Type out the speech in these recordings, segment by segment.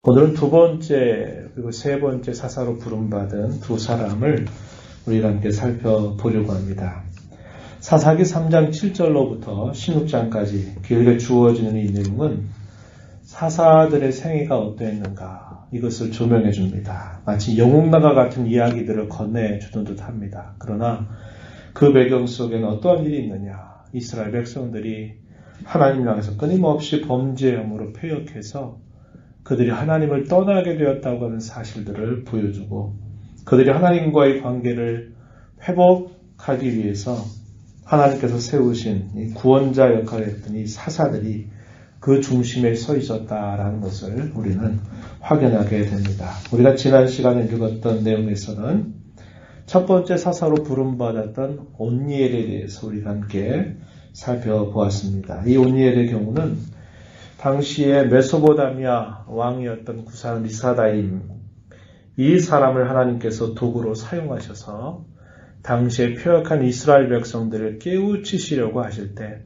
오늘은 두 번째 그리고 세 번째 사사로 부름받은 두 사람을 우리가 함께 살펴보려고 합니다. 사사기 3장 7절로부터 16장까지 길게 주어지는 이 내용은 사사들의 생애가 어떠했는가 이것을 조명해 줍니다. 마치 영웅나가 같은 이야기들을 건네주는 듯합니다. 그러나 그 배경 속에는 어떠한 일이 있느냐. 이스라엘 백성들이 하나님을 향해서 끊임없이 범죄함으로 패역해서 그들이 하나님을 떠나게 되었다고 하는 사실들을 보여주고 그들이 하나님과의 관계를 회복하기 위해서 하나님께서 세우신 이 구원자 역할을 했던 이 사사들이 그 중심에 서 있었다라는 것을 우리는 확인하게 됩니다. 우리가 지난 시간에 읽었던 내용에서는 첫 번째 사사로 부름받았던 온니엘에 대해서 우리가 함께 살펴보았습니다. 이 온니엘의 경우는 당시에 메소포타미아 왕이었던 구사람 리사다임, 이 사람을 하나님께서 도구로 사용하셔서 당시에 패역한 이스라엘 백성들을 깨우치시려고 하실 때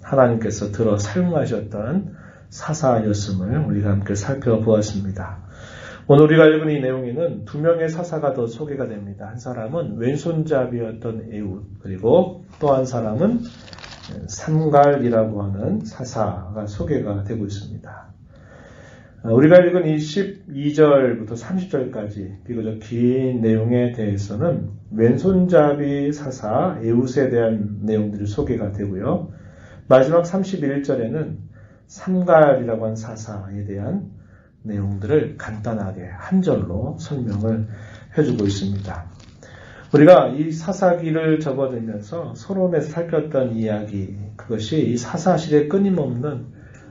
하나님께서 들어 사용하셨던 사사였음을 우리가 함께 살펴보았습니다. 오늘 우리가 읽은 이 내용에는 두 명의 사사가 더 소개가 됩니다. 한 사람은 왼손잡이였던 에훗, 그리고 또 한 사람은 삼갈이라고 하는 사사가 소개가 되고 있습니다. 우리가 읽은 이 12절부터 30절까지 비교적 긴 내용에 대해서는 왼손잡이 사사 에훗에 대한 내용들이 소개가 되고요. 마지막 31절에는 삼갈이라고 하는 사사에 대한 내용들을 간단하게 한 절로 설명을 해주고 있습니다. 우리가 이 사사기를 접어들면서 서론에서 살폈던 이야기, 그것이 이 사사실에 끊임없는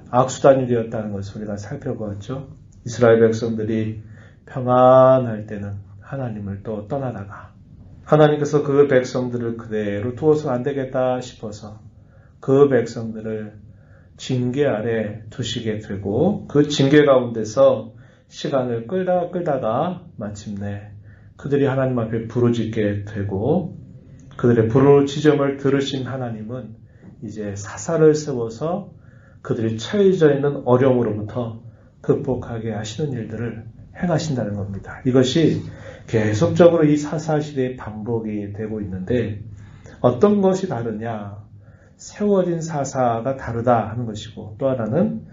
악수단이 되었다는 것을 우리가 살펴보았죠. 이스라엘 백성들이 평안할 때는 하나님을 또 떠나다가 하나님께서 그 백성들을 그대로 두어서 안 되겠다 싶어서 그 백성들을 징계 아래 두시게 되고 그 징계 가운데서 시간을 끌다가 마침내 그들이 하나님 앞에 부르짖게 되고 그들의 부르짖음을 들으신 하나님은 이제 사사를 세워서 그들이 처해져 있는 어려움으로부터 극복하게 하시는 일들을 행하신다는 겁니다. 이것이 계속적으로 이 사사시대에 반복이 되고 있는데 어떤 것이 다르냐? 세워진 사사가 다르다 하는 것이고 또 하나는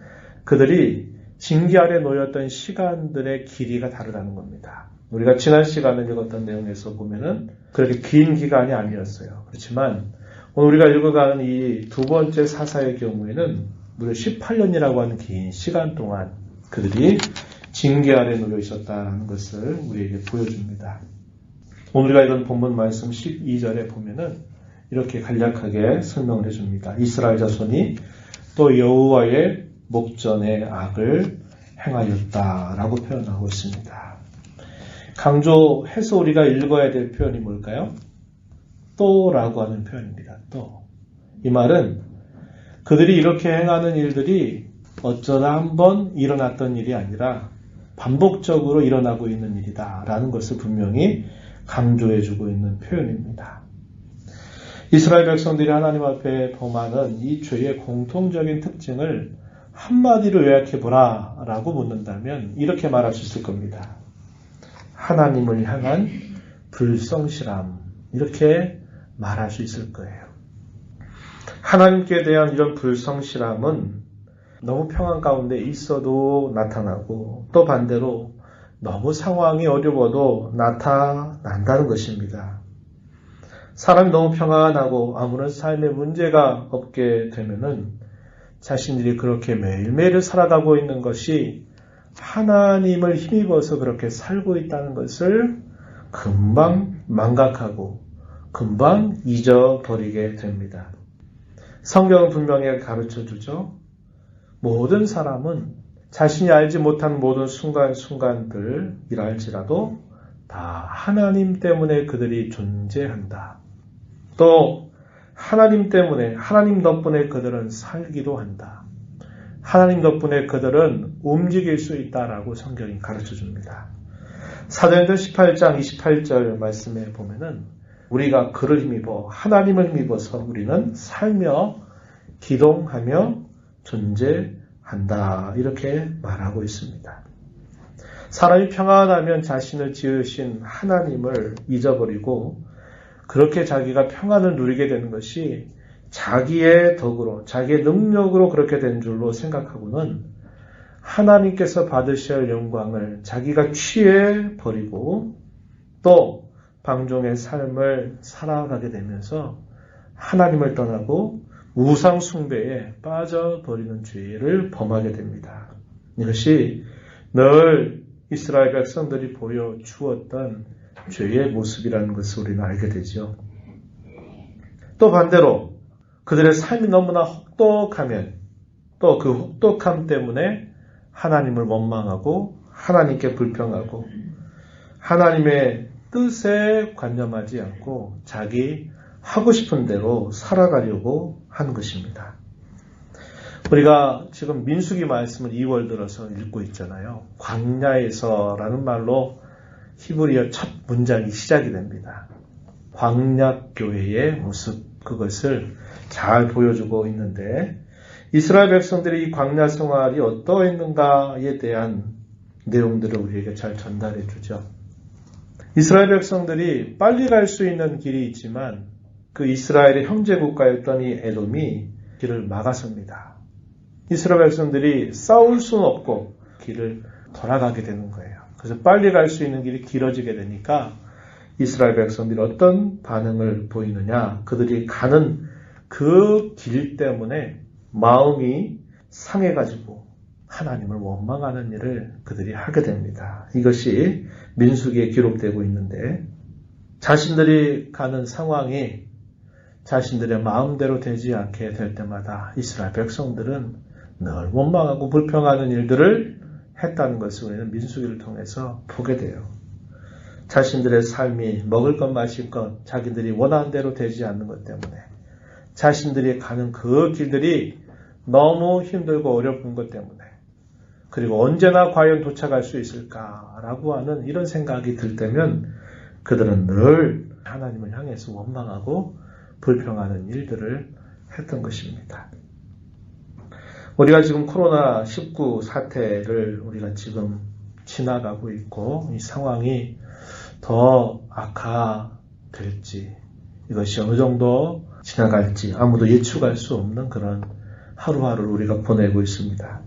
그들이 징계 아래 놓였던 시간들의 길이가 다르다는 겁니다. 우리가 지난 시간에 읽었던 내용에서 보면은 그렇게 긴 기간이 아니었어요. 그렇지만 오늘 우리가 읽어가는 이 두 번째 사사의 경우에는 무려 18년이라고 하는 긴 시간 동안 그들이 징계 아래 놓여 있었다는 것을 우리에게 보여줍니다. 오늘 우리가 읽은 본문 말씀 12절에 보면은 이렇게 간략하게 설명을 해줍니다. 이스라엘 자손이 또 여호와의 목전에 악을 행하였다라고 표현하고 있습니다. 강조해서 우리가 읽어야 될 표현이 뭘까요? 또라고 하는 표현입니다. 또. 이 말은 그들이 이렇게 행하는 일들이 어쩌다 한번 일어났던 일이 아니라 반복적으로 일어나고 있는 일이다 라는 것을 분명히 강조해주고 있는 표현입니다. 이스라엘 백성들이 하나님 앞에 범하는 이 죄의 공통적인 특징을 한마디로 요약해보라 라고 묻는다면 이렇게 말할 수 있을 겁니다. 하나님을 향한 불성실함, 이렇게 말할 수 있을 거예요. 하나님께 대한 이런 불성실함은 너무 평안 가운데 있어도 나타나고 또 반대로 너무 상황이 어려워도 나타난다는 것입니다. 사람이 너무 평안하고 아무런 삶에 문제가 없게 되면은 자신들이 그렇게 매일매일 살아가고 있는 것이 하나님을 힘입어서 그렇게 살고 있다는 것을 금방 망각하고 금방 잊어버리게 됩니다. 성경은 분명히 가르쳐주죠. 모든 사람은 자신이 알지 못한 모든 순간순간들이랄지라도 다 하나님 때문에 그들이 존재한다. 또 하나님 때문에, 하나님 덕분에 그들은 살기도 한다. 하나님 덕분에 그들은 움직일 수 있다라고 성경이 가르쳐줍니다. 사도행전 18장 28절 말씀에 보면은 우리가 그를 힘입어 하나님을 힘입어서 우리는 살며 기동하며 존재한다 이렇게 말하고 있습니다. 사람이 평안하면 자신을 지으신 하나님을 잊어버리고 그렇게 자기가 평안을 누리게 되는 것이 자기의 덕으로, 자기의 능력으로 그렇게 된 줄로 생각하고는 하나님께서 받으셔야 할 영광을 자기가 취해 버리고 또 방종의 삶을 살아가게 되면서 하나님을 떠나고 우상 숭배에 빠져버리는 죄를 범하게 됩니다. 이것이 늘 이스라엘 백성들이 보여주었던 죄의 모습이라는 것을 우리는 알게 되죠. 또 반대로 그들의 삶이 너무나 혹독하면 또 그 혹독함 때문에 하나님을 원망하고 하나님께 불평하고 하나님의 뜻에 관념하지 않고 자기 하고 싶은 대로 살아가려고 하는 것입니다. 우리가 지금 민수기 말씀을 2월 들어서 읽고 있잖아요. 광야에서라는 말로 히브리어 첫 문장이 시작이 됩니다. 광야교회의 모습, 그것을 잘 보여주고 있는데 이스라엘 백성들이 이 광야 생활이 어떠했는가에 대한 내용들을 우리에게 잘 전달해 주죠. 이스라엘 백성들이 빨리 갈 수 있는 길이 있지만 그 이스라엘의 형제 국가였던 이 에돔이 길을 막아섭니다. 이스라엘 백성들이 싸울 수는 없고 길을 돌아가게 되는 거예요. 그래서 빨리 갈 수 있는 길이 길어지게 되니까 이스라엘 백성들이 어떤 반응을 보이느냐, 그들이 가는 그 길 때문에 마음이 상해가지고 하나님을 원망하는 일을 그들이 하게 됩니다. 이것이 민수기에 기록되고 있는데 자신들이 가는 상황이 자신들의 마음대로 되지 않게 될 때마다 이스라엘 백성들은 늘 원망하고 불평하는 일들을 했다는 것을 우리는 민수기를 통해서 보게 돼요. 자신들의 삶이 먹을 것 마실 것 자기들이 원하는 대로 되지 않는 것 때문에 자신들이 가는 그 길들이 너무 힘들고 어려운 것 때문에 그리고 언제나 과연 도착할 수 있을까라고 하는 이런 생각이 들 때면 그들은 늘 하나님을 향해서 원망하고 불평하는 일들을 했던 것입니다. 우리가 지금 코로나19 사태를 우리가 지금 지나가고 있고 이 상황이 더 악화될지 이것이 어느 정도 지나갈지 아무도 예측할 수 없는 그런 하루하루를 우리가 보내고 있습니다.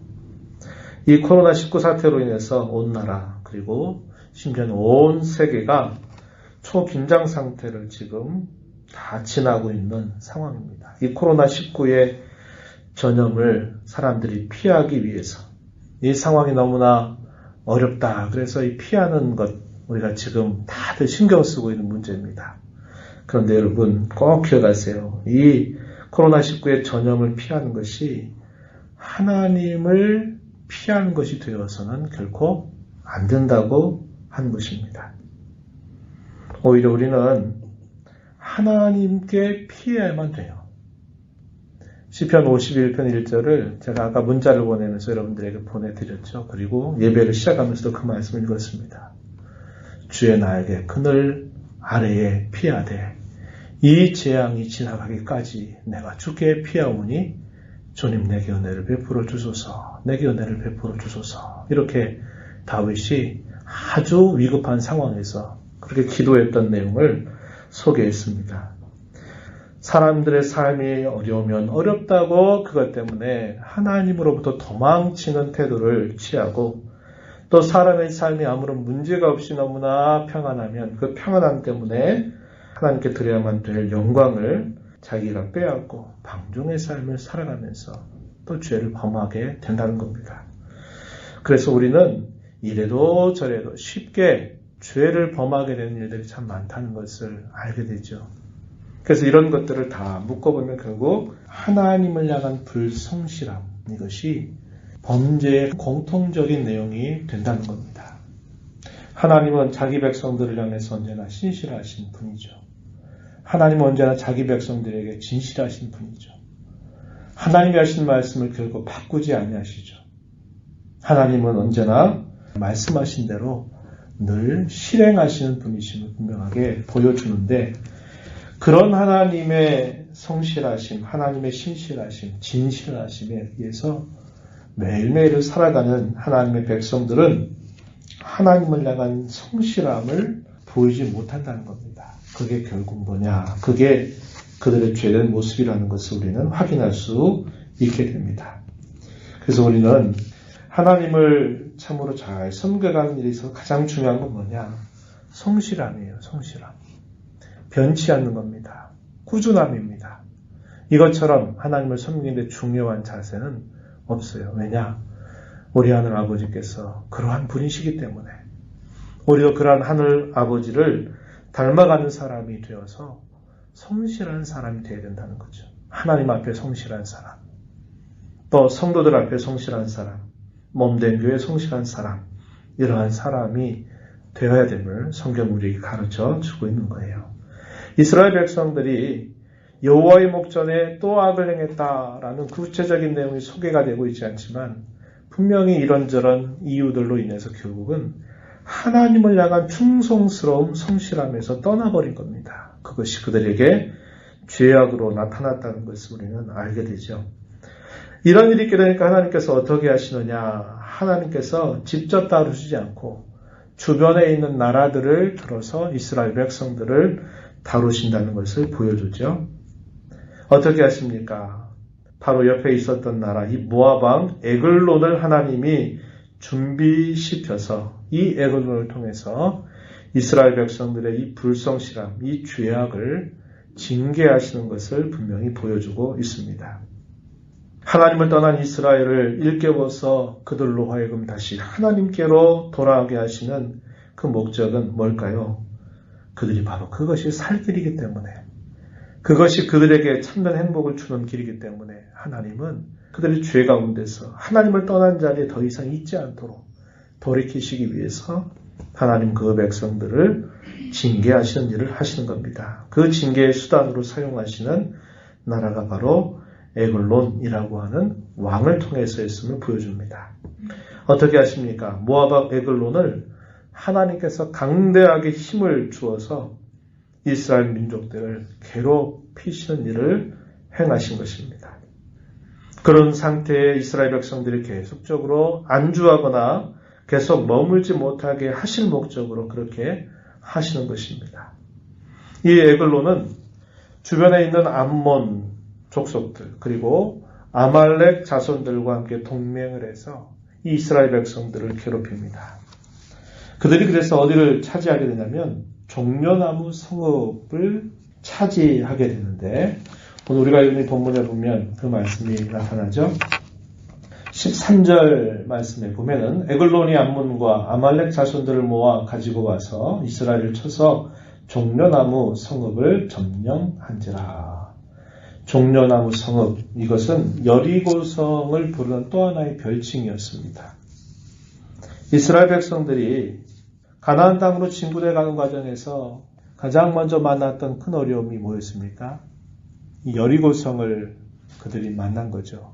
이 코로나19 사태로 인해서 온 나라 그리고 심지어는 온 세계가 초긴장 상태를 지금 다 지나고 있는 상황입니다. 이 코로나19의 전염을 사람들이 피하기 위해서 이 상황이 너무나 어렵다. 그래서 이 피하는 것 우리가 지금 다들 신경 쓰고 있는 문제입니다. 그런데 여러분 꼭 기억하세요. 이 코로나19의 전염을 피하는 것이 하나님을 피하는 것이 되어서는 결코 안 된다고 하는 것입니다. 오히려 우리는 하나님께 피해야만 돼요. 시편 51편 1절을 제가 아까 문자를 보내면서 여러분들에게 보내드렸죠. 그리고 예배를 시작하면서도 그 말씀을 읽었습니다. 주의 나에게 그늘 아래에 피하되 이 재앙이 지나가기까지 내가 주께 피하오니 주님 내게 은혜를 베풀어 주소서, 내게 은혜를 베풀어 주소서. 이렇게 다윗이 아주 위급한 상황에서 그렇게 기도했던 내용을 소개했습니다. 사람들의 삶이 어려우면 어렵다고 그것 때문에 하나님으로부터 도망치는 태도를 취하고 또 사람의 삶이 아무런 문제가 없이 너무나 평안하면 그 평안함 때문에 하나님께 드려야만 될 영광을 자기가 빼앗고 방종의 삶을 살아가면서 또 죄를 범하게 된다는 겁니다. 그래서 우리는 이래도 저래도 쉽게 죄를 범하게 되는 일들이 참 많다는 것을 알게 되죠. 그래서 이런 것들을 다 묶어보면 결국 하나님을 향한 불성실함, 이것이 범죄의 공통적인 내용이 된다는 겁니다. 하나님은 자기 백성들을 향해서 언제나 신실하신 분이죠. 하나님은 언제나 자기 백성들에게 진실하신 분이죠. 하나님이 하신 말씀을 결코 바꾸지 아니하시죠. 하나님은 언제나 말씀하신 대로 늘 실행하시는 분이심을 분명하게 보여주는데 그런 하나님의 성실하심, 하나님의 신실하심, 진실하심에 의해서 매일매일을 살아가는 하나님의 백성들은 하나님을 향한 성실함을 보이지 못한다는 겁니다. 그게 결국 뭐냐? 그게 그들의 죄된 모습이라는 것을 우리는 확인할 수 있게 됩니다. 그래서 우리는 하나님을 참으로 잘 섬겨가는 일에 있어서 가장 중요한 건 뭐냐? 성실함이에요. 성실함. 변치 않는 겁니다. 꾸준함입니다. 이것처럼 하나님을 섬기는데 중요한 자세는 없어요. 왜냐? 우리 하늘 아버지께서 그러한 분이시기 때문에 우리도 그러한 하늘 아버지를 닮아가는 사람이 되어서 성실한 사람이 되어야 된다는 거죠. 하나님 앞에 성실한 사람, 또 성도들 앞에 성실한 사람, 몸된 교회에 성실한 사람, 이러한 사람이 되어야 됨을 성경 우리에게 가르쳐 주고 있는 거예요. 이스라엘 백성들이 여호와의 목전에 또 악을 행했다라는 구체적인 내용이 소개가 되고 있지 않지만 분명히 이런저런 이유들로 인해서 결국은 하나님을 향한 충성스러움, 성실함에서 떠나버린 겁니다. 그것이 그들에게 죄악으로 나타났다는 것을 우리는 알게 되죠. 이런 일이 있게 되니까 하나님께서 어떻게 하시느냐? 하나님께서 직접 다루시지 않고 주변에 있는 나라들을 들어서 이스라엘 백성들을 다루신다는 것을 보여주죠. 어떻게 하십니까? 바로 옆에 있었던 나라, 이 모압 왕 에글론을 하나님이 준비시켜서 이 에글론을 통해서 이스라엘 백성들의 이 불성실함, 이 죄악을 징계하시는 것을 분명히 보여주고 있습니다. 하나님을 떠난 이스라엘을 일깨워서 그들로 하여금 다시 하나님께로 돌아오게 하시는 그 목적은 뭘까요? 그들이 바로 그것이 살 길이기 때문에, 그것이 그들에게 참된 행복을 주는 길이기 때문에 하나님은 그들의 죄 가운데서 하나님을 떠난 자리에 더 이상 있지 않도록 돌이키시기 위해서 하나님 그 백성들을 징계하시는 일을 하시는 겁니다. 그 징계의 수단으로 사용하시는 나라가 바로 에글론이라고 하는 왕을 통해서였음을 보여줍니다. 어떻게 하십니까? 모압 에글론을 하나님께서 강대하게 힘을 주어서 이스라엘 민족들을 괴롭히시는 일을 행하신 것입니다. 그런 상태에 이스라엘 백성들이 계속적으로 안주하거나 계속 머물지 못하게 하실 목적으로 그렇게 하시는 것입니다. 이 에글론은 주변에 있는 암몬 족속들 그리고 아말렉 자손들과 함께 동맹을 해서 이 이스라엘 백성들을 괴롭힙니다. 그들이 그래서 어디를 차지하게 되냐면 종려나무 성읍을 차지하게 되는데 오늘 우리가 읽는 본문에 보면 그 말씀이 나타나죠. 13절 말씀에 보면은 에글론이 암몬과 아말렉 자손들을 모아 가지고 와서 이스라엘을 쳐서 종려나무 성읍을 점령한지라. 종려나무 성읍, 이것은 여리고성을 부르는 또 하나의 별칭이었습니다. 이스라엘 백성들이 가나안 땅으로 진군해 가는 과정에서 가장 먼저 만났던 큰 어려움이 뭐였습니까? 이 여리고성을 그들이 만난 거죠.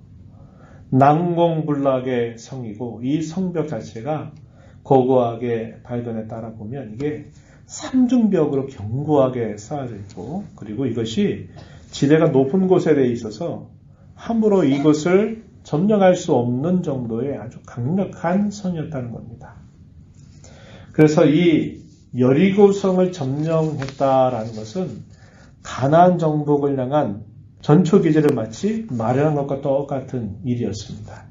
난공불락의 성이고 이 성벽 자체가 고고하게 발견에 따라 보면 이게 삼중벽으로 견고하게 쌓여져 있고 그리고 이것이 지대가 높은 곳에 대해 있어서 함부로 이것을 점령할 수 없는 정도의 아주 강력한 성이었다는 겁니다. 그래서 이 여리고성을 점령했다라는 것은 가나안 정복을 향한 전초기제를 마치 마련한 것과 똑같은 일이었습니다.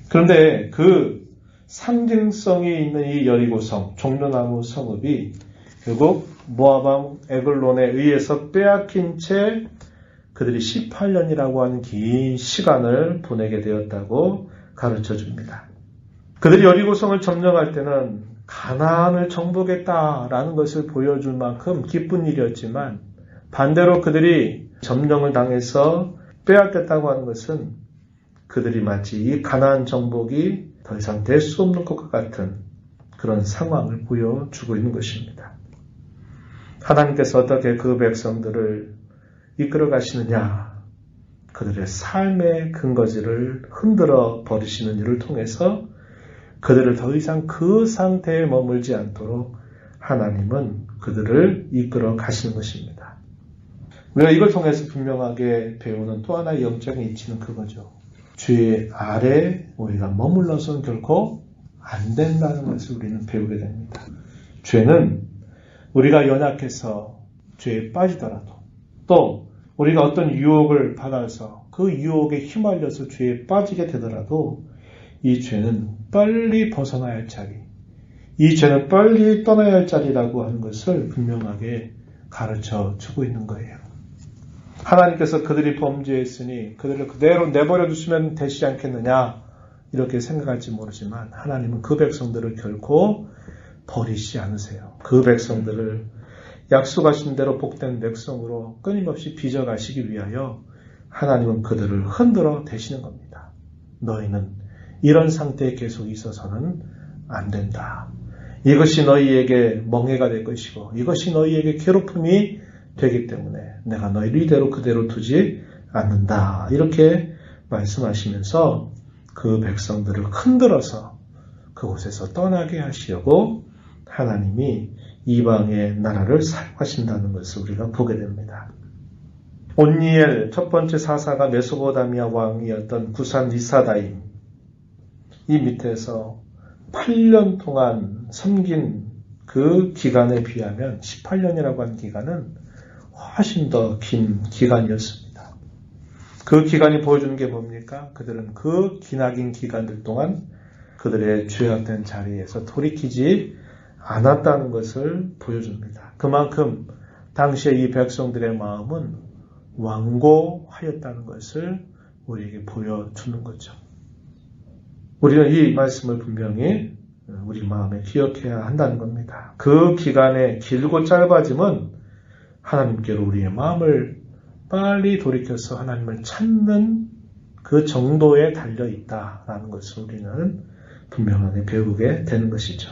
그런데 그 상징성이 있는 이 여리고성, 종려나무 성읍이 결국 모압 왕 에글론에 의해서 빼앗긴 채 그들이 18년이라고 하는 긴 시간을 보내게 되었다고 가르쳐줍니다. 그들이 여리고성을 점령할 때는 가나안을 정복했다라는 것을 보여줄 만큼 기쁜 일이었지만 반대로 그들이 점령을 당해서 빼앗겼다고 하는 것은 그들이 마치 이 가나안 정복이 더 이상 될 수 없는 것과 같은 그런 상황을 보여주고 있는 것입니다. 하나님께서 어떻게 그 백성들을 이끌어 가시느냐? 그들의 삶의 근거지를 흔들어 버리시는 일을 통해서 그들을 더 이상 그 상태에 머물지 않도록 하나님은 그들을 이끌어 가시는 것입니다. 우리가 이걸 통해서 분명하게 배우는 또 하나의 영적인 이치는 그거죠. 죄 아래 우리가 머물러서는 결코 안 된다는 것을 우리는 배우게 됩니다. 죄는 우리가 연약해서 죄에 빠지더라도 또 우리가 어떤 유혹을 받아서 그 유혹에 휘말려서 죄에 빠지게 되더라도 이 죄는 빨리 벗어나야 할 자리, 이 죄는 빨리 떠나야 할 자리라고 하는 것을 분명하게 가르쳐 주고 있는 거예요. 하나님께서 그들이 범죄했으니 그들을 그대로 내버려 두시면 되지 않겠느냐 이렇게 생각할지 모르지만 하나님은 그 백성들을 결코 버리지 않으세요. 그 백성들을 약속하신 대로 복된 백성으로 끊임없이 빚어가시기 위하여 하나님은 그들을 흔들어 대시는 겁니다. 너희는 이런 상태에 계속 있어서는 안 된다. 이것이 너희에게 멍해가 될 것이고 이것이 너희에게 괴롭힘이 되기 때문에 내가 너희를 이대로 그대로 두지 않는다. 이렇게 말씀하시면서 그 백성들을 흔들어서 그곳에서 떠나게 하시려고 하나님이 이방의 나라를 사용하신다는 것을 우리가 보게 됩니다. 온니엘 첫 번째 사사가 메소포타미아 왕이었던 구산 리사다임 이 밑에서 8년 동안 섬긴 그 기간에 비하면 18년이라고 한 기간은 훨씬 더 긴 기간이었습니다. 그 기간이 보여주는 게 뭡니까? 그들은 그 기나긴 기간들 동안 그들의 죄악된 자리에서 돌이키지 않았다는 것을 보여줍니다. 그만큼 당시에 이 백성들의 마음은 완고하였다는 것을 우리에게 보여주는 거죠. 우리는 이 말씀을 분명히 우리 마음에 기억해야 한다는 겁니다. 그 기간의 길고 짧아짐은 하나님께로 우리의 마음을 빨리 돌이켜서 하나님을 찾는 그 정도에 달려있다라는 것을 우리는 분명하게 배우게 되는 것이죠.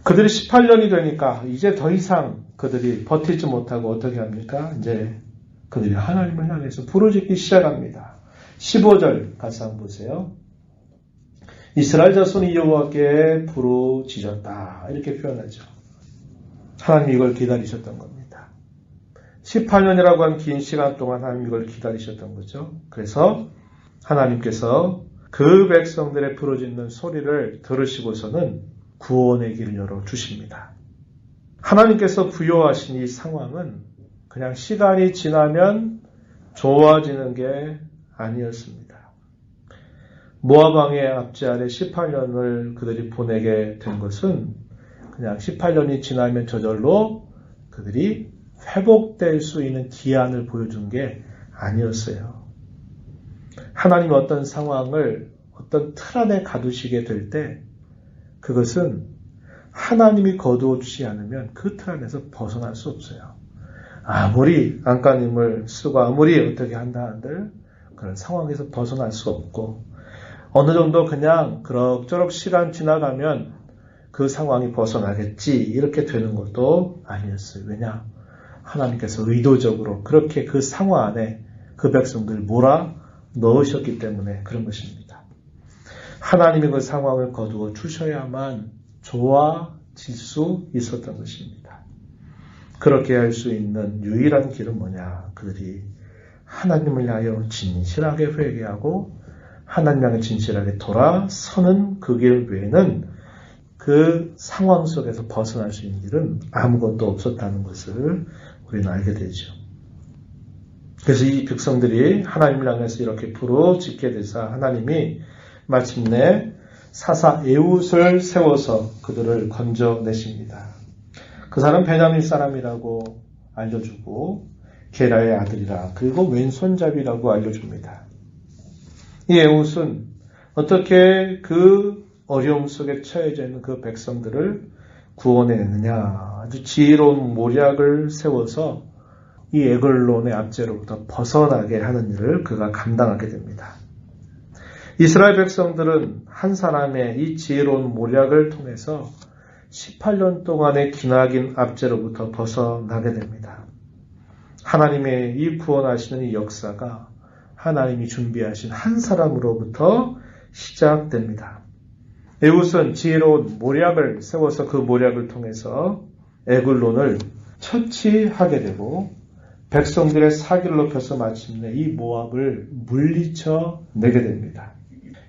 그들이 18년이 되니까 이제 더 이상 그들이 버티지 못하고 어떻게 합니까? 이제 그들이 하나님을 향해서 부르짖기 시작합니다. 15절 같이 한번 보세요. 이스라엘 자손이 여호와께 부르짖었다. 이렇게 표현하죠. 하나님이 이걸 기다리셨던 겁니다. 18년이라고 한 긴 시간 동안 하나님 이걸 기다리셨던 거죠. 그래서 하나님께서 그 백성들의 부르짖는 소리를 들으시고서는 구원의 길을 열어주십니다. 하나님께서 부여하신 이 상황은 그냥 시간이 지나면 좋아지는 게 아니었습니다. 모압 왕의 압제 아래 18년을 그들이 보내게 된 것은 그냥 18년이 지나면 저절로 그들이 회복될 수 있는 기한을 보여준 게 아니었어요. 하나님이 어떤 상황을 어떤 틀 안에 가두시게 될 때 그것은 하나님이 거두어 주지 않으면 그 틀 안에서 벗어날 수 없어요. 아무리 안간힘을 쓰고 아무리 어떻게 한다 한들 그런 상황에서 벗어날 수 없고 어느 정도 그냥 그럭저럭 시간 지나가면 그 상황이 벗어나겠지 이렇게 되는 것도 아니었어요. 왜냐? 하나님께서 의도적으로 그렇게 그 상황 안에 그 백성들을 몰아 넣으셨기 때문에 그런 것입니다. 하나님이 그 상황을 거두어 주셔야만 좋아질 수 있었던 것입니다. 그렇게 할 수 있는 유일한 길은 뭐냐? 그들이 하나님을 향하여 진실하게 회개하고 하나님 향해 진실하게 돌아서는 그 길 외에는 그 상황 속에서 벗어날 수 있는 길은 아무것도 없었다는 것을 우리는 알게 되죠. 그래서 이 백성들이 하나님을 향해서 이렇게 부르짖게 되사 하나님이 마침내 사사 에훗을 세워서 그들을 건져내십니다. 그 사람 베냐민 사람이라고 알려주고 게라의 아들이라 그리고 왼손잡이라고 알려줍니다. 이 에훗은 어떻게 그 어려움 속에 처해져 있는 그 백성들을 구원해내느냐 아주 지혜로운 모략을 세워서 이 에글론의 압제로부터 벗어나게 하는 일을 그가 감당하게 됩니다. 이스라엘 백성들은 한 사람의 이 지혜로운 모략을 통해서 18년 동안의 기나긴 압제로부터 벗어나게 됩니다. 하나님의 이 구원하시는 이 역사가 하나님이 준비하신 한 사람으로부터 시작됩니다. 에훗은 지혜로운 모략을 세워서 그 모략을 통해서 에글론을 처치하게 되고 백성들의 사기를 높여서 마침내 이 모압을 물리쳐 내게 됩니다.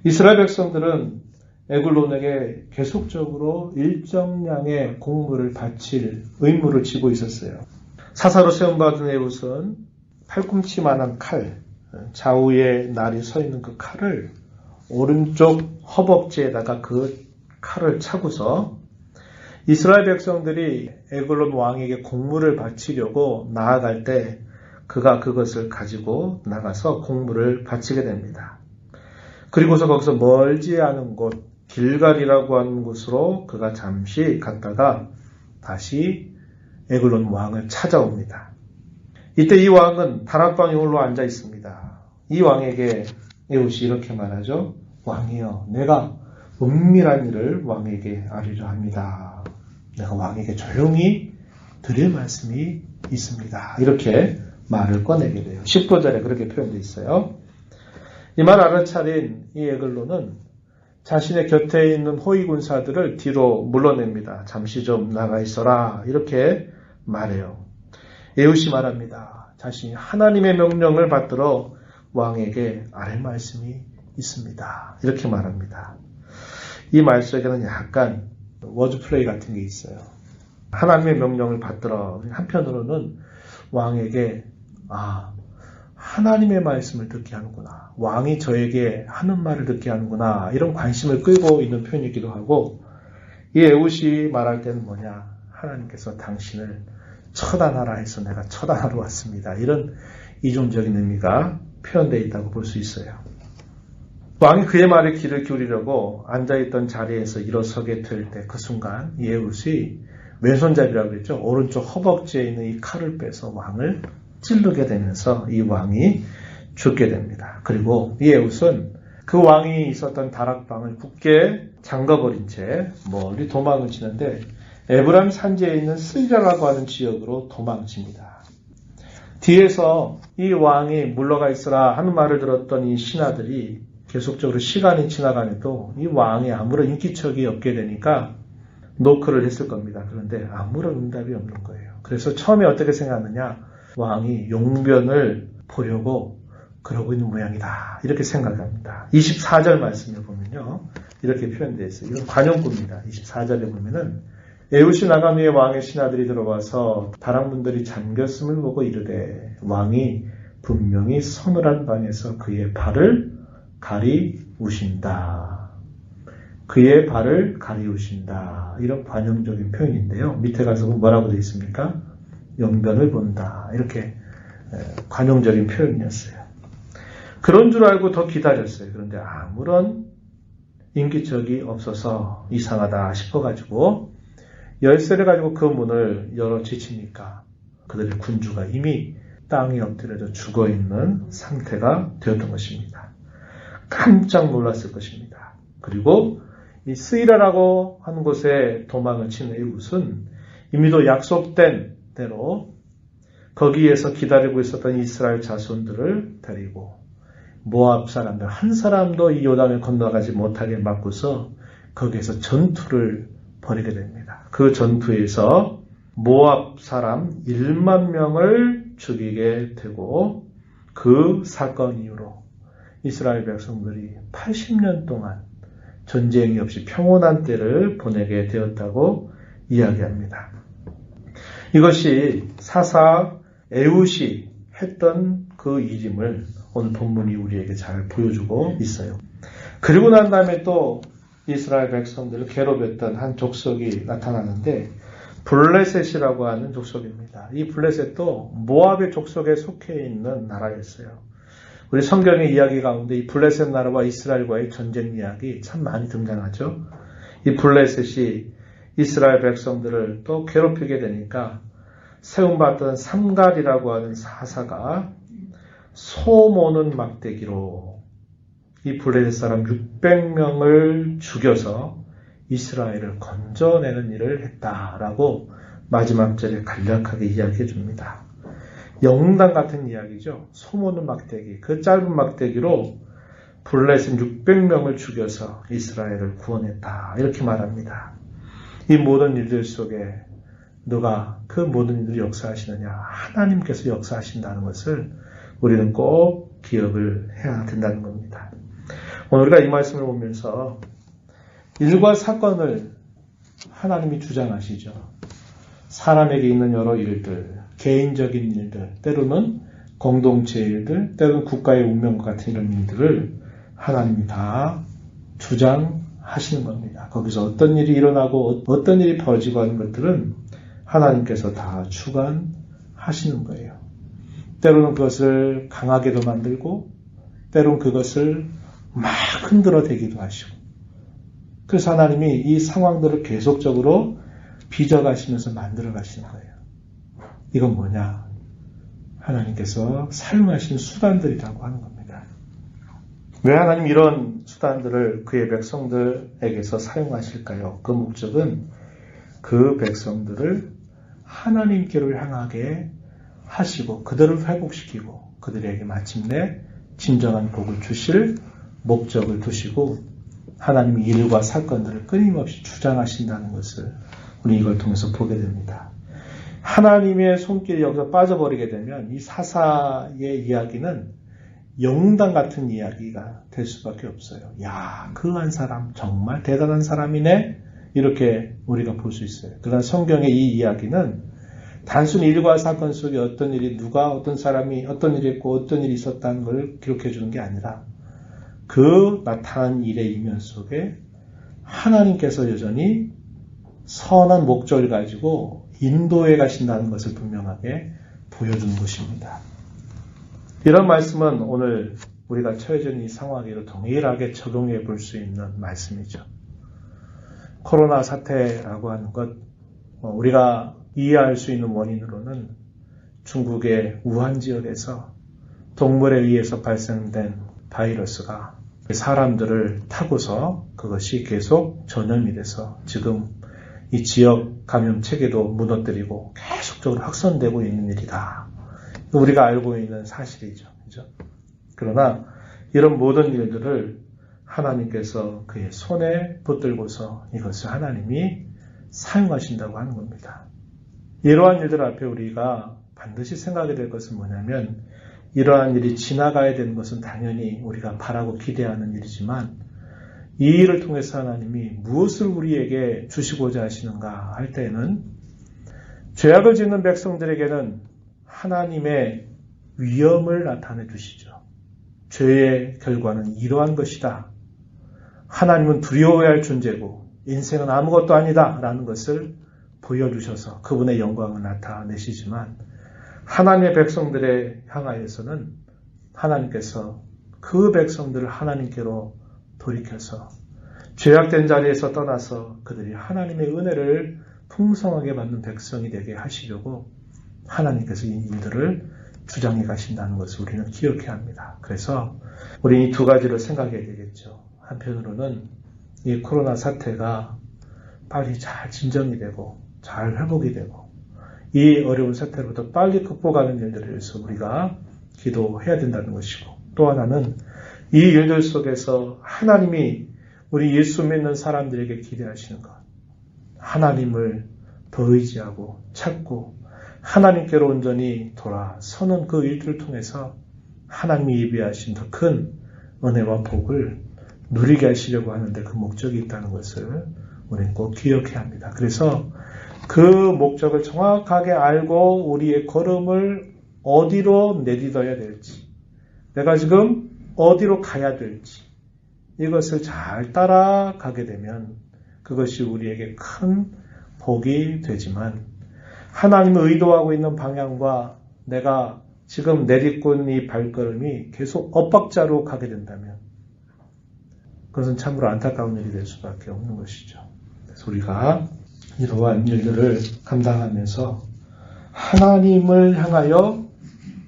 이스라엘 백성들은 에글론에게 계속적으로 일정량의 공물을 바칠 의무를 지고 있었어요. 사사로 세움받은 에훗은 팔꿈치만한 칼, 좌우에 날이 서 있는 그 칼을 오른쪽 허벅지에다가 그 칼을 차고서 이스라엘 백성들이 에글론 왕에게 공물을 바치려고 나아갈 때 그가 그것을 가지고 나가서 공물을 바치게 됩니다. 그리고서 거기서 멀지 않은 곳 길갈이라고 하는 곳으로 그가 잠시 갔다가 다시 에글론 왕을 찾아옵니다. 이때 이 왕은 다락방에 홀로 앉아 있습니다. 이 왕에게 에훗이 이렇게 말하죠. 왕이여, 내가 은밀한 일을 왕에게 아뢰려 합니다. 내가 왕에게 조용히 드릴 말씀이 있습니다. 이렇게 말을 꺼내게 돼요. 10도절에 그렇게 표현되어 있어요. 이 말 알아차린 이 에글론은 자신의 곁에 있는 호위 군사들을 뒤로 물러냅니다. 잠시 좀 나가 있어라. 이렇게 말해요. 에훗이 말합니다. 자신이 하나님의 명령을 받들어 왕에게 아뢰 말씀이 있습니다. 이렇게 말합니다. 이 말 속에는 약간 워드플레이 같은 게 있어요. 하나님의 명령을 받들어 한편으로는 왕에게 하나님의 말씀을 듣게 하는구나. 왕이 저에게 하는 말을 듣게 하는구나. 이런 관심을 끌고 있는 표현이기도 하고 이 에훗이 말할 때는 뭐냐. 하나님께서 당신을 처단하라 해서 내가 처단하러 왔습니다. 이런 이중적인 의미가 표현되어 있다고 볼 수 있어요. 왕이 그의 말에 귀를 기울이려고 앉아있던 자리에서 일어서게 될 때 그 순간 이 에훗이 왼손잡이라고 그랬죠. 오른쪽 허벅지에 있는 이 칼을 빼서 왕을 찌르게 되면서 이 왕이 죽게 됩니다. 그리고 이 에훗은 그 왕이 있었던 다락방을 굳게 잠가버린 채 멀리 도망을 치는데 에브라임 산지에 있는 스리라라고 하는 지역으로 도망칩니다. 뒤에서 이 왕이 물러가 있으라 하는 말을 들었던 이 신하들이 계속적으로 시간이 지나가면도 이 왕이 아무런 인기척이 없게 되니까 노크를 했을 겁니다. 그런데 아무런 응답이 없는 거예요. 그래서 처음에 어떻게 생각하느냐. 왕이 용변을 보려고 그러고 있는 모양이다. 이렇게 생각합니다. 24절 말씀을 보면요. 이렇게 표현되어 있어요. 이건 관용구입니다. 24절에 보면은 에훗이 나간 후에 왕의 신하들이 들어와서 다락문들이 잠겼음을 보고 이르되 왕이 분명히 서늘한 방에서 그의 발을 가리우신다. 그의 발을 가리우신다. 이런 관용적인 표현인데요. 밑에 가서 뭐라고 되어 있습니까? 용변을 본다. 이렇게 관용적인 표현이었어요. 그런 줄 알고 더 기다렸어요. 그런데 아무런 인기척이 없어서 이상하다 싶어가지고 열쇠를 가지고 그 문을 열어 지치니까 그들의 군주가 이미 땅에 엎드려져 죽어있는 상태가 되었던 것입니다. 깜짝 놀랐을 것입니다. 그리고 이 스이라라고 하는 곳에 도망을 친 에훗은 이미도 약속된 대로 거기에서 기다리고 있었던 이스라엘 자손들을 데리고 모압 사람들 한 사람도 이 요단을 건너가지 못하게 막고서 거기에서 전투를 벌이게 됩니다. 그 전투에서 모압 사람 1만 명을 죽이게 되고 그 사건 이후로 이스라엘 백성들이 80년 동안 전쟁이 없이 평온한 때를 보내게 되었다고 이야기합니다. 이것이 사사 에훗이 했던 그 일임을 오늘 본문이 우리에게 잘 보여주고 있어요. 그리고 난 다음에 또 이스라엘 백성들을 괴롭혔던 한 족속이 나타나는데 블레셋이라고 하는 족속입니다. 이 블레셋도 모압의 족속에 속해 있는 나라였어요. 우리 성경의 이야기 가운데 이 블레셋 나라와 이스라엘과의 전쟁 이야기 참 많이 등장하죠. 이 블레셋이 이스라엘 백성들을 또 괴롭히게 되니까 세움받던 삼갈이라고 하는 사사가 소 모는 막대기로 이 블레셋 사람 600명을 죽여서 이스라엘을 건져내는 일을 했다라고 마지막 절에 간략하게 이야기해 줍니다. 영웅당 같은 이야기죠. 소 모는 막대기, 그 짧은 막대기로 블레셋 600명을 죽여서 이스라엘을 구원했다. 이렇게 말합니다. 이 모든 일들 속에 누가 그 모든 일을 역사하시느냐? 하나님께서 역사하신다는 것을 우리는 꼭 기억을 해야 된다는 겁니다. 오늘 우리가 이 말씀을 보면서 일과 사건을 하나님이 주장하시죠. 사람에게 있는 여러 일들, 개인적인 일들, 때로는 공동체 일들, 때로는 국가의 운명과 같은 이런 일들을 하나님이 다 주장하시는 겁니다. 거기서 어떤 일이 일어나고 어떤 일이 벌어지고 하는 것들은 하나님께서 다 주관하시는 거예요. 때로는 그것을 강하게도 만들고 때로는 그것을 막 흔들어대기도 하시고, 그래서 하나님이 이 상황들을 계속적으로 빚어가시면서 만들어가시는 거예요. 이건 뭐냐? 하나님께서 사용하신 수단들이라고 하는 겁니다. 왜 하나님 이런 수단들을 그의 백성들에게서 사용하실까요? 그 목적은 그 백성들을 하나님께로 향하게 하시고 그들을 회복시키고 그들에게 마침내 진정한 복을 주실 목적을 두시고 하나님이 일과 사건들을 끊임없이 주장하신다는 것을 우리 이걸 통해서 보게 됩니다. 하나님의 손길이 여기서 빠져버리게 되면 이 사사의 이야기는 영웅당 같은 이야기가 될 수밖에 없어요. 야, 그 한 사람 정말 대단한 사람이네, 이렇게 우리가 볼 수 있어요. 그러나 성경의 이 이야기는 단순히 일과 사건 속에 어떤 일이 누가 어떤 사람이 어떤 일이 있고 어떤 일이 있었다는 걸 기록해 주는 게 아니라 그 나타난 일의 이면 속에 하나님께서 여전히 선한 목적을 가지고 인도해 가신다는 것을 분명하게 보여주는 것입니다. 이런 말씀은 오늘 우리가 처해져 있는 이 상황에도 동일하게 적용해 볼 수 있는 말씀이죠. 코로나 사태라고 하는 것, 우리가 이해할 수 있는 원인으로는 중국의 우한 지역에서 동물에 의해서 발생된 바이러스가 사람들을 타고서 그것이 계속 전염이 돼서 지금 이 지역 감염 체계도 무너뜨리고 계속적으로 확산되고 있는 일이다. 우리가 알고 있는 사실이죠. 그죠? 그러나 이런 모든 일들을 하나님께서 그의 손에 붙들고서 이것을 하나님이 사용하신다고 하는 겁니다. 이러한 일들 앞에 우리가 반드시 생각해야 될 것은 뭐냐면, 이러한 일이 지나가야 되는 것은 당연히 우리가 바라고 기대하는 일이지만 이 일을 통해서 하나님이 무엇을 우리에게 주시고자 하시는가 할 때에는 죄악을 짓는 백성들에게는 하나님의 위엄을 나타내 주시죠. 죄의 결과는 이러한 것이다. 하나님은 두려워해야 할 존재고 인생은 아무것도 아니다 라는 것을 보여주셔서 그분의 영광을 나타내시지만, 하나님의 백성들에 향하여서는 하나님께서 그 백성들을 하나님께로 돌이켜서 죄악된 자리에서 떠나서 그들이 하나님의 은혜를 풍성하게 받는 백성이 되게 하시려고 하나님께서 이 일들을 주장해 가신다는 것을 우리는 기억해야 합니다. 그래서 우리는 이 두 가지를 생각해야 되겠죠. 한편으로는 이 코로나 사태가 빨리 잘 진정이 되고 잘 회복이 되고 이 어려운 사태로부터 빨리 극복하는 일들을 위해서 우리가 기도해야 된다는 것이고, 또 하나는 이 일들 속에서 하나님이 우리 예수 믿는 사람들에게 기대하시는 것, 하나님을 더 의지하고 찾고 하나님께로 온전히 돌아서는 그 일들을 통해서 하나님이 예비하신 더 큰 은혜와 복을 누리게 하시려고 하는데 그 목적이 있다는 것을 우리는 꼭 기억해야 합니다. 그래서 그 목적을 정확하게 알고 우리의 걸음을 어디로 내딛어야 될지, 내가 지금 어디로 가야 될지 이것을 잘 따라가게 되면 그것이 우리에게 큰 복이 되지만, 하나님의 의도하고 있는 방향과 내가 지금 내딛고 있는 이 발걸음이 계속 엇박자로 가게 된다면 그것은 참으로 안타까운 일이 될 수밖에 없는 것이죠. 그래서 우리가 이러한 일들을 감당하면서 하나님을 향하여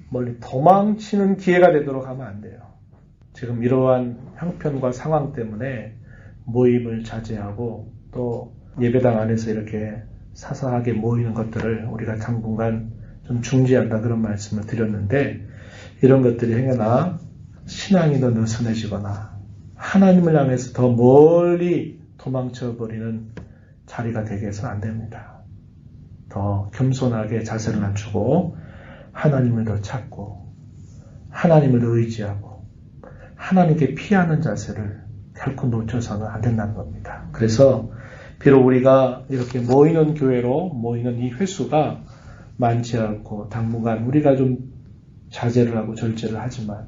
멀리 도망치는 기회가 되도록 하면 안 돼요. 지금 이러한 형편과 상황 때문에 모임을 자제하고 또 예배당 안에서 이렇게 사사하게 모이는 것들을 우리가 당분간 좀 중지한다, 그런 말씀을 드렸는데, 이런 것들이 행여나 신앙이 더 느슨해지거나 하나님을 향해서 더 멀리 도망쳐버리는 자리가 되게 해서는 안 됩니다. 더 겸손하게 자세를 낮추고 하나님을 더 찾고 하나님을 더 의지하고 하나님께 피하는 자세를 결코 놓쳐서는 안 된다는 겁니다. 그래서 비록 우리가 이렇게 모이는 교회로 모이는 이 횟수가 많지 않고 당분간 우리가 좀 자제를 하고 절제를 하지만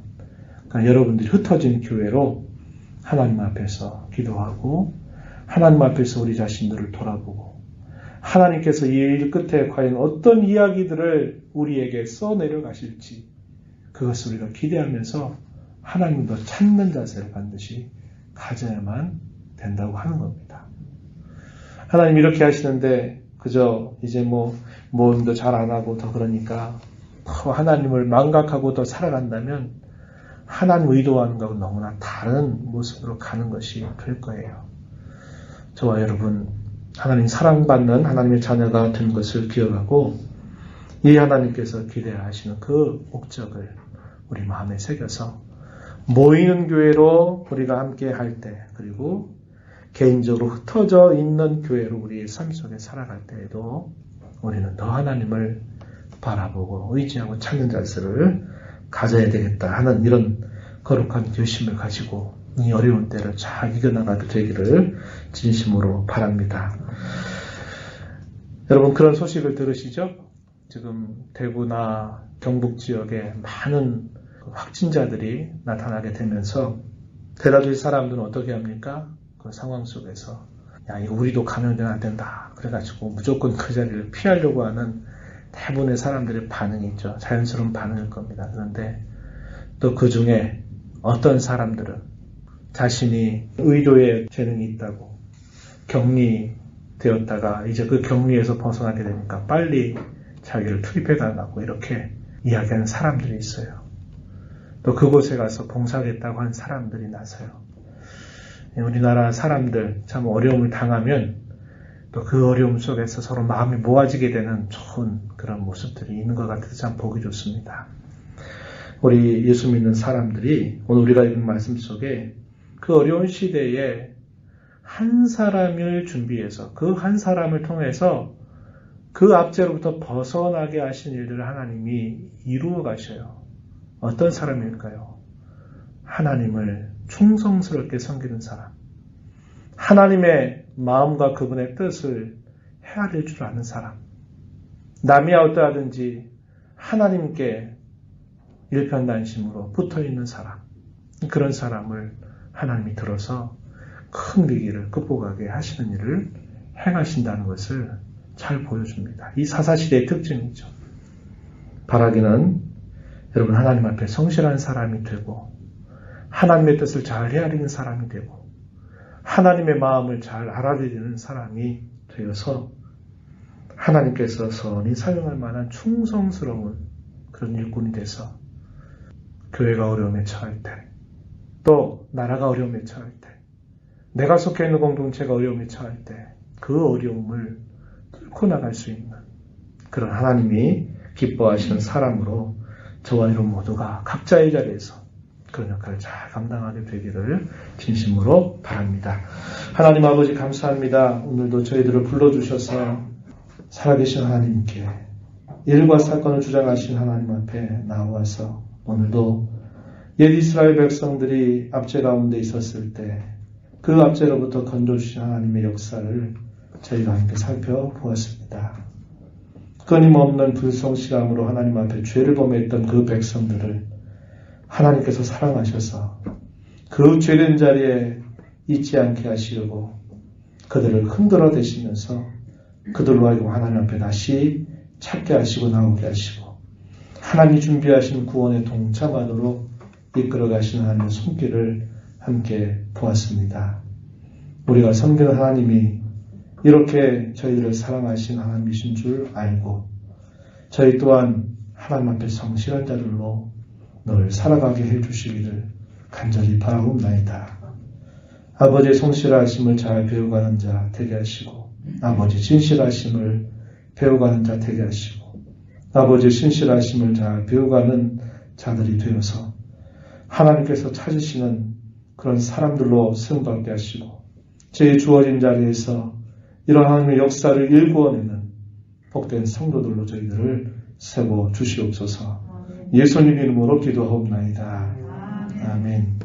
그러니까 여러분들이 흩어진 교회로 하나님 앞에서 기도하고 하나님 앞에서 우리 자신들을 돌아보고 하나님께서 이 일 끝에 과연 어떤 이야기들을 우리에게 써내려 가실지 그것을 우리가 기대하면서 하나님도 찾는 자세를 반드시 가져야만 된다고 하는 겁니다. 하나님 이렇게 하시는데 그저 이제 모임도 잘 안 하고 더 그러니까 더 하나님을 망각하고 더 살아간다면 하나님 의도하는 것과 너무나 다른 모습으로 가는 것이 될 거예요. 저와 여러분 하나님 사랑받는 하나님의 자녀가 된 것을 기억하고 이 하나님께서 기대하시는 그 목적을 우리 마음에 새겨서 모이는 교회로 우리가 함께 할 때 그리고 개인적으로 흩어져 있는 교회로 우리의 삶 속에 살아갈 때에도 우리는 더 하나님을 바라보고 의지하고 찾는 자세를 가져야 되겠다 하는 이런 거룩한 결심을 가지고 이 어려운 때를 잘 이겨나가게 되기를 진심으로 바랍니다. 여러분 그런 소식을 들으시죠? 지금 대구나 경북 지역에 많은 확진자들이 나타나게 되면서 데라주의 사람들은 어떻게 합니까? 그 상황 속에서 야 이거 우리도 감염되면 안 된다. 그래가지고 무조건 그 자리를 피하려고 하는 대부분의 사람들의 반응이 있죠. 자연스러운 반응일 겁니다. 그런데 또 그 중에 어떤 사람들은 자신이 의료에 재능이 있다고 격리되었다가 이제 그 격리에서 벗어나게 되니까 빨리 자기를 투입해 달라고 이렇게 이야기하는 사람들이 있어요. 또 그곳에 가서 봉사하겠다고 하는 사람들이 나서요. 우리나라 사람들 참 어려움을 당하면 또 그 어려움 속에서 서로 마음이 모아지게 되는 좋은 그런 모습들이 있는 것 같아서 참 보기 좋습니다. 우리 예수 믿는 사람들이 오늘 우리가 읽은 말씀 속에 그 어려운 시대에 한 사람을 준비해서 그 한 사람을 통해서 그 압제로부터 벗어나게 하신 일들을 하나님이 이루어 가셔요. 어떤 사람일까요? 하나님을 충성스럽게 섬기는 사람. 하나님의 마음과 그분의 뜻을 헤아릴 줄 아는 사람. 남이 어떠하든지 하나님께 일편단심으로 붙어있는 사람. 그런 사람을 하나님이 들어서 큰 위기를 극복하게 하시는 일을 행하신다는 것을 잘 보여줍니다. 이 사사시대의 특징이죠. 바라기는 여러분 하나님 앞에 성실한 사람이 되고 하나님의 뜻을 잘 헤아리는 사람이 되고 하나님의 마음을 잘 알아들이는 사람이 되어서 하나님께서 선히 사용할 만한 충성스러운 그런 일꾼이 돼서 교회가 어려움에 처할 때, 또 나라가 어려움에 처할 때, 내가 속해 있는 공동체가 어려움에 처할 때 그 어려움을 뚫고 나갈 수 있는 그런 하나님이 기뻐하시는 사람으로 저와 여러분 모두가 각자의 자리에서 그런 역할을 잘 감당하게 되기를 진심으로 바랍니다. 하나님 아버지 감사합니다. 오늘도 저희들을 불러주셔서 살아계신 하나님께 일과 사건을 주장하신 하나님 앞에 나와서 오늘도 옛 이스라엘 백성들이 압제 가운데 있었을 때 그 압제로부터 건져주신 하나님의 역사를 저희가 함께 살펴보았습니다. 끊임없는 불성실함으로 하나님 앞에 죄를 범했던 그 백성들을 하나님께서 사랑하셔서 그 죄된 자리에 있지 않게 하시려고 그들을 흔들어 대시면서 그들로 하여금 하나님 앞에 다시 찾게 하시고 나오게 하시고 하나님이 준비하신 구원의 동참안으로 이끌어 가시는 하나님의 손길을 함께 보았습니다. 우리가 섬기는 하나님이 이렇게 저희들을 사랑하신 하나님이신 줄 알고 저희 또한 하나님 앞에 성실한 자들로 늘 살아가게 해주시기를 간절히 바라옵나이다. 아버지의 성실하심을 잘 배워가는 자 되게 하시고 아버지 진실하심을 배워가는 자 되게 하시고 아버지의 신실하심을 잘 배워가는 자들이 되어서 하나님께서 찾으시는 그런 사람들로 쓰임받게 하시고 제 주어진 자리에서 이런 하나님의 역사를 일구어내는 복된 성도들로 저희들을 세워 주시옵소서. 예수님 이름으로 기도하옵나이다. 아멘.